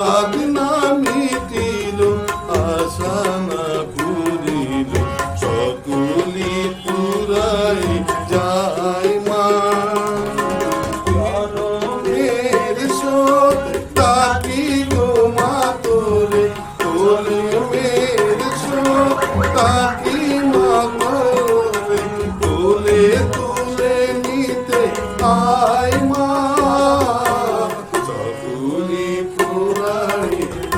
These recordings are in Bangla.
আদনা মিটিল আশা না পুরিল সকলি পুরাই যায় মা মের শোক তাকি গো মা তোলে তোলে মের শোক তাকি মা তোলে তোলে তুলে নিতে আয় মা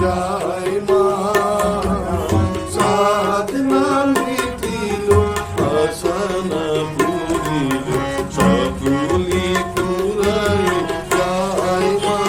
যায় মা সাধনা মিটিল আশা না পুরিল সকলি পুরাই যায় মা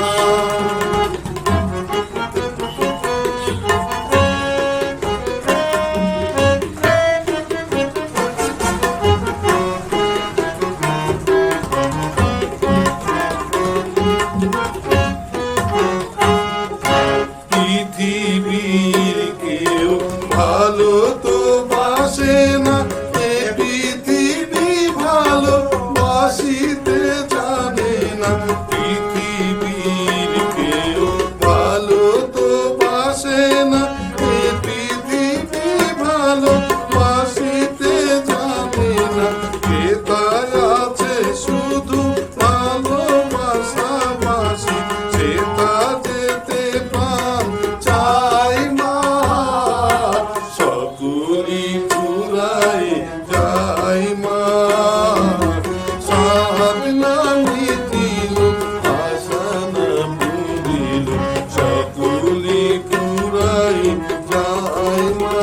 পৃথিবীর কেউ ভালো তো বাসে না এ পৃথিবী ভালো বাসিতে জানে না পৃথিবীর কেউ ভালো তো বাসে না এ পৃথিবী ভালো বাসিতে জানে না ক্রেতায় আছে শুধু ভালোবাসা বাসি সে তা যেতে পান চাই মা সকলি পুরাই যায় মা সাধনা মিটিল আশা না পুরিল সকলি পুরাই যায় মা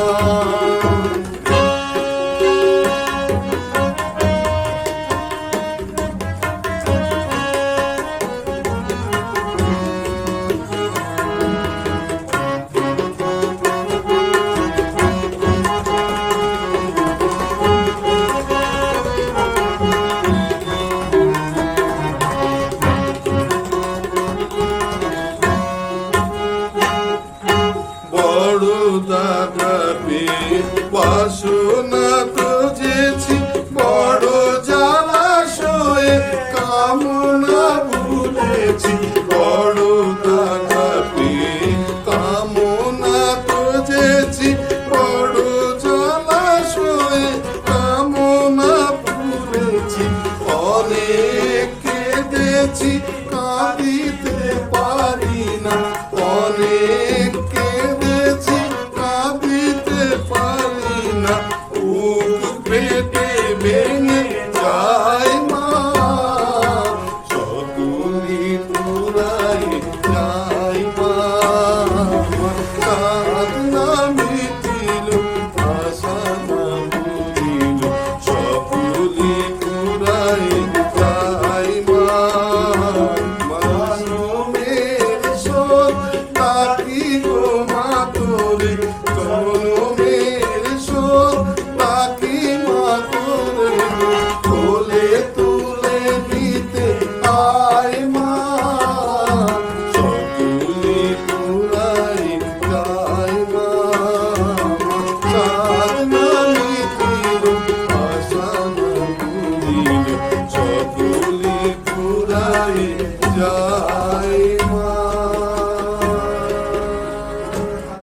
বড় দাদা পেয়ে বাসনা খুঁজেছি বড় জলাশয়ে কামনা ভুলেছি বড় দাদা পেয়ে কামনা খুঁজেছি বড় জলাশয়ে কামনা ভুলেছি অনেক কেঁদেছি কাঁদিতে পারি না অনেক